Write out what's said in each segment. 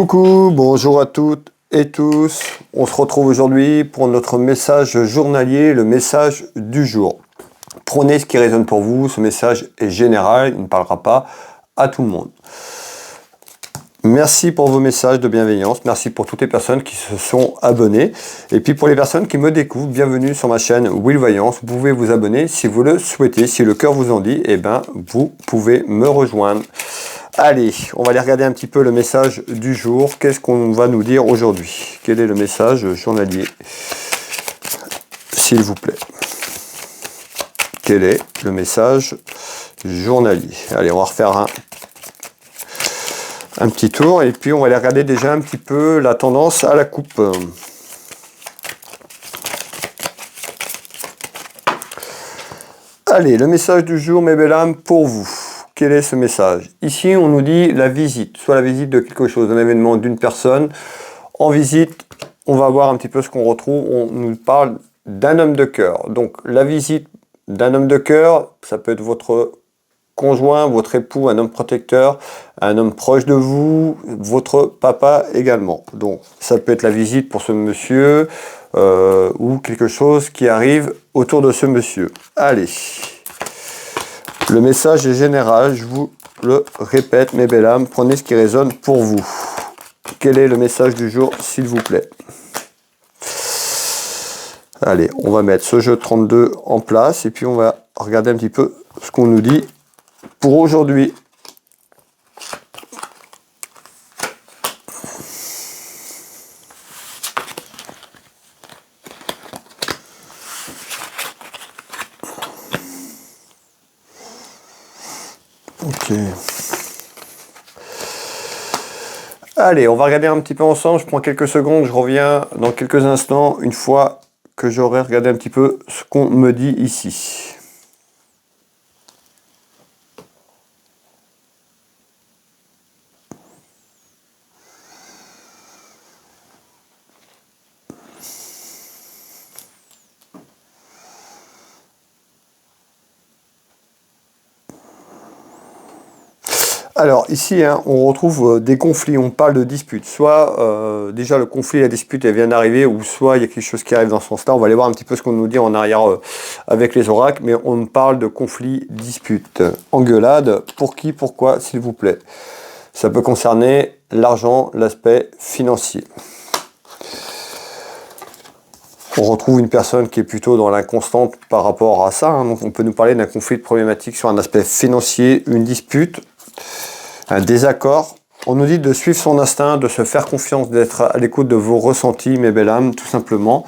Coucou, bonjour à toutes et tous. On se retrouve aujourd'hui pour notre message journalier, le message du jour. Prenez ce qui résonne pour vous, ce message est général, il ne parlera pas à tout le monde. Merci pour vos messages de bienveillance, merci pour toutes les personnes qui se sont abonnées. Et puis pour les personnes qui me découvrent, bienvenue sur ma chaîne Will Voyance. Vous pouvez vous abonner si vous le souhaitez, si le cœur vous en dit, eh ben, vous pouvez me rejoindre. Allez, on va aller regarder un petit peu le message du jour. Qu'est-ce qu'on va nous dire aujourd'hui? Quel est le message journalier? S'il vous plaît. Quel est le message journalier? Allez, on va refaire un petit tour et puis on va aller regarder déjà un petit peu la tendance à la coupe. Allez, le message du jour, mes belles âmes, pour vous. Quel est ce message? Ici, on nous dit la visite, soit la visite de quelque chose, d'un événement, d'une personne. En visite, on va voir un petit peu ce qu'on retrouve. On nous parle d'un homme de cœur. Donc, la visite d'un homme de cœur, ça peut être votre conjoint, votre époux, un homme protecteur, un homme proche de vous, votre papa également. Donc, ça peut être la visite pour ce monsieur ou quelque chose qui arrive autour de ce monsieur. Allez. Le message est général, je vous le répète, mes belles âmes, prenez ce qui résonne pour vous. Quel est le message du jour, s'il vous plaît? Allez, on va mettre ce jeu 32 en place et puis on va regarder un petit peu ce qu'on nous dit pour aujourd'hui. Ok. Allez, on va regarder un petit peu ensemble. Je prends quelques secondes, je reviens dans quelques instants, une fois que j'aurai regardé un petit peu ce qu'on me dit ici. Alors ici, on retrouve des conflits, on parle de disputes. Soit déjà le conflit, la dispute, elle vient d'arriver, ou soit il y a quelque chose qui arrive dans ce sens-là. On va aller voir un petit peu ce qu'on nous dit en arrière avec les oracles, mais on parle de conflit, dispute, engueulade. Pour qui, pourquoi, s'il vous plaît? Ça peut concerner l'argent, l'aspect financier. On retrouve une personne qui est plutôt dans l'inconstante par rapport à ça. Donc on peut nous parler d'un conflit de problématique sur un aspect financier, une dispute, un désaccord. On nous dit de suivre son instinct, de se faire confiance, d'être à l'écoute de vos ressentis, mes belles âmes, tout simplement.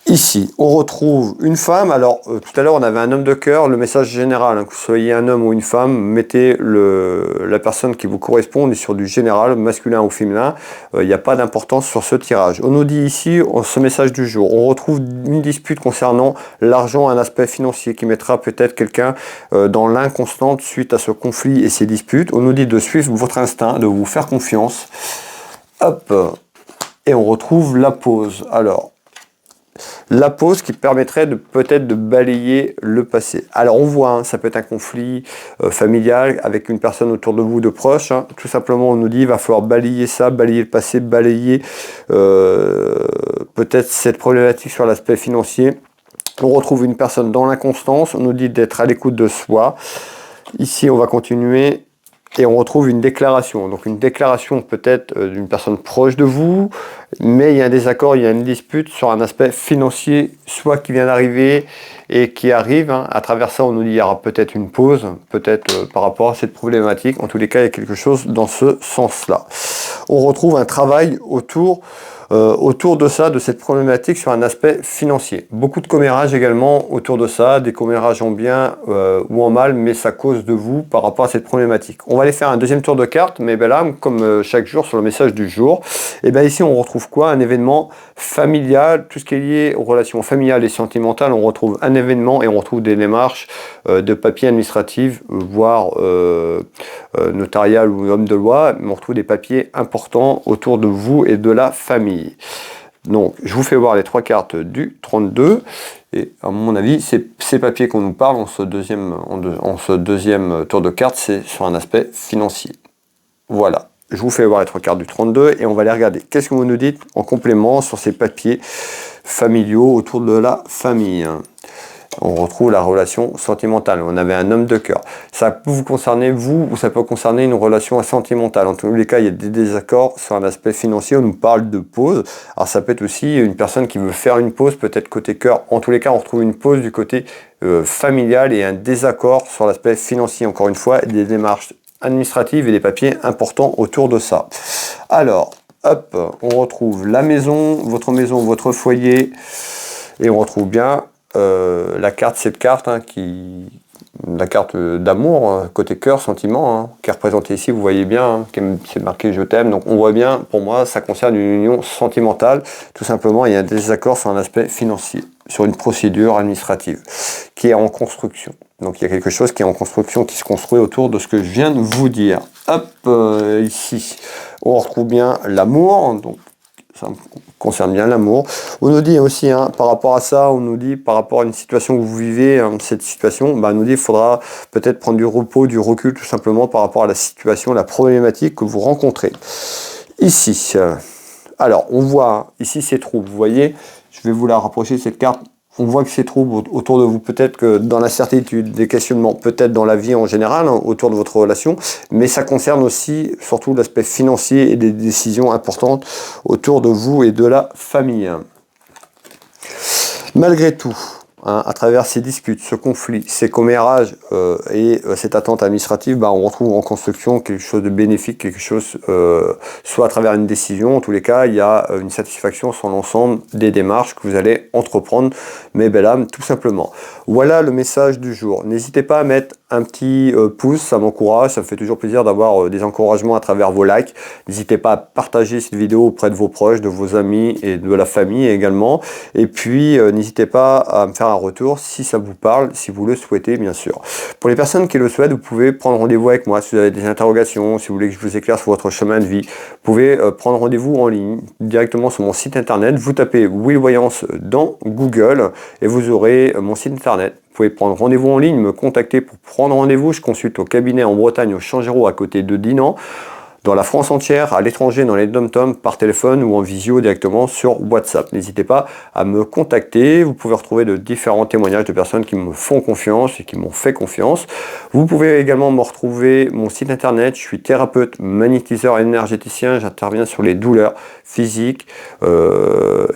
Ici, on retrouve une femme. Alors, tout à l'heure, on avait un homme de cœur. Le message général, que vous soyez un homme ou une femme, mettez la personne qui vous correspond. On est sur du général, masculin ou féminin. Il n'y a pas d'importance sur ce tirage. On nous dit ici, ce message du jour, on retrouve une dispute concernant l'argent, un aspect financier qui mettra peut-être quelqu'un dans l'inconstante suite à ce conflit et ces disputes. On nous dit de suivre votre instinct, de vous faire confiance. Hop. Et on retrouve la pause. Alors, la pause qui permettrait de peut-être de balayer le passé. Alors on voit, ça peut être un conflit familial avec une personne autour de vous de proche. Tout simplement on nous dit il va falloir balayer ça, balayer le passé, balayer peut-être cette problématique sur l'aspect financier. On retrouve une personne dans l'inconstance, on nous dit d'être à l'écoute de soi. Ici on va continuer. Et on retrouve une déclaration. Donc une déclaration peut-être d'une personne proche de vous, mais il y a un désaccord, il y a une dispute sur un aspect financier, soit qui vient d'arriver et qui arrive. À travers ça, on nous dit qu'il y aura peut-être une pause, peut-être par rapport à cette problématique. En tous les cas, il y a quelque chose dans ce sens-là. On retrouve un travail autour de ça, de cette problématique sur un aspect financier. Beaucoup de commérages également autour de ça, des commérages en bien ou en mal, mais ça cause de vous par rapport à cette problématique. On va aller faire un deuxième tour de cartes, mais ben là, comme chaque jour sur le message du jour, et ben ici on retrouve quoi? Un événement familial, tout ce qui est lié aux relations familiales et sentimentales, on retrouve un événement et on retrouve des démarches de papiers administratifs, voire notarial ou homme de loi, mais on retrouve des papiers importants autour de vous et de la famille. Donc, je vous fais voir les trois cartes du 32. Et à mon avis, ces papiers qu'on nous parle en ce deuxième tour de cartes, c'est sur un aspect financier. Voilà. je vous fais voir les 3 cartes du 32 et on va les regarder. Qu'est-ce que vous nous dites en complément sur ces papiers familiaux autour de la famille? On retrouve la relation sentimentale. On avait un homme de cœur. Ça peut vous concerner, vous, ou ça peut concerner une relation sentimentale. En tous les cas, il y a des désaccords sur un aspect financier. On nous parle de pause. Alors, ça peut être aussi une personne qui veut faire une pause, peut-être côté cœur. En tous les cas, on retrouve une pause du côté familial et un désaccord sur l'aspect financier. Encore une fois, des démarches administratives et des papiers importants autour de ça. Alors, hop, on retrouve la maison, votre foyer, et on retrouve bien la carte, cette carte, hein, la carte d'amour, hein, côté cœur, sentiment, hein, qui est représentée ici, vous voyez bien, hein, c'est marqué je t'aime, donc on voit bien, pour moi, ça concerne une union sentimentale, tout simplement, il y a un désaccord sur un aspect financier, sur une procédure administrative, qui est en construction. Donc il y a quelque chose qui est en construction, qui se construit autour de ce que je viens de vous dire. Hop, ici, on retrouve bien l'amour, donc ça concerne bien l'amour. On nous dit aussi, hein, par rapport à ça, on nous dit, par rapport à une situation que vous vivez, hein, cette situation, bah, on nous dit qu'il faudra peut-être prendre du repos, du recul, tout simplement, par rapport à la situation, la problématique que vous rencontrez. Ici, alors, on voit, ici, c'est trouble. Vous voyez, je vais vous la rapprocher, cette carte. On voit que c'est trouble autour de vous, peut-être que dans l'incertitude, des questionnements, peut-être dans la vie en général, hein, autour de votre relation, mais ça concerne aussi, surtout, l'aspect financier et des décisions importantes autour de vous et de la famille. Malgré tout, hein, à travers ces disputes, ce conflit, ces commérages et cette attente administrative, bah, on retrouve en construction quelque chose de bénéfique, quelque chose, soit à travers une décision, en tous les cas, il y a une satisfaction sur l'ensemble des démarches que vous allez entreprendre, mes belles âmes, tout simplement. Voilà le message du jour. N'hésitez pas à mettre un petit pouce, ça m'encourage, ça me fait toujours plaisir d'avoir des encouragements à travers vos likes. N'hésitez pas à partager cette vidéo auprès de vos proches, de vos amis et de la famille également. Et puis, n'hésitez pas à me faire un retour si ça vous parle, si vous le souhaitez, bien sûr. Pour les personnes qui le souhaitent, vous pouvez prendre rendez-vous avec moi si vous avez des interrogations, si vous voulez que je vous éclaire sur votre chemin de vie. Vous pouvez prendre rendez-vous en ligne, directement sur mon site internet. Vous tapez Will Voyance dans Google et vous aurez mon site internet. Vous pouvez prendre rendez-vous en ligne, me contacter pour prendre rendez-vous. Je consulte au cabinet en Bretagne, au Changéro, à côté de Dinan. Dans la France entière, à l'étranger, dans les dom-toms, par téléphone ou en visio directement sur WhatsApp. N'hésitez pas à me contacter. Vous pouvez retrouver de différents témoignages de personnes qui me font confiance et qui m'ont fait confiance. Vous pouvez également me retrouver mon site internet. Je suis thérapeute, magnétiseur énergéticien. J'interviens sur les douleurs physiques,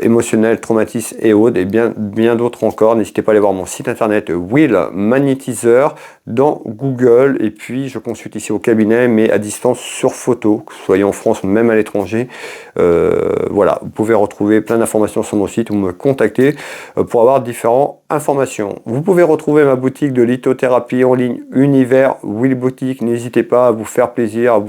émotionnelles, traumatismes et autres, et bien d'autres encore. N'hésitez pas à aller voir mon site internet Will Magnétiseur dans Google. Et puis, je consulte ici au cabinet, mais à distance sur photo, que ce soit en France ou même à l'étranger. Voilà, vous pouvez retrouver plein d'informations sur mon site ou me contacter pour avoir différentes informations. Vous pouvez retrouver ma boutique de lithothérapie en ligne Univers Will Boutique. N'hésitez pas à vous faire plaisir,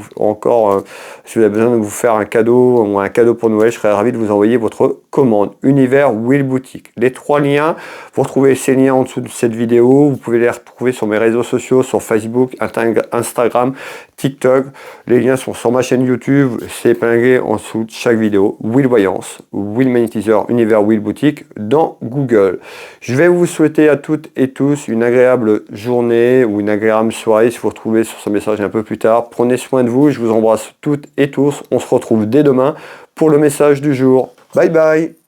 si vous avez besoin de vous faire un cadeau ou un cadeau pour Noël, je serais ravi de vous envoyer votre commande. Univers Will Boutique. Les 3 liens, vous retrouvez ces liens en dessous de cette vidéo. Vous pouvez les retrouver sur mes réseaux sociaux, sur Facebook, Instagram, TikTok. Les liens sont sur ma chaîne YouTube, c'est épinglé en dessous de chaque vidéo. Will Voyance, Will Magnétiseur, Univers Will Boutique dans Google. Je vais vous souhaiter à toutes et tous une agréable journée ou une agréable soirée si vous retrouvez sur ce message un peu plus tard. Prenez soin de vous, je vous embrasse toutes et tous. On se retrouve dès demain pour le message du jour. Bye bye.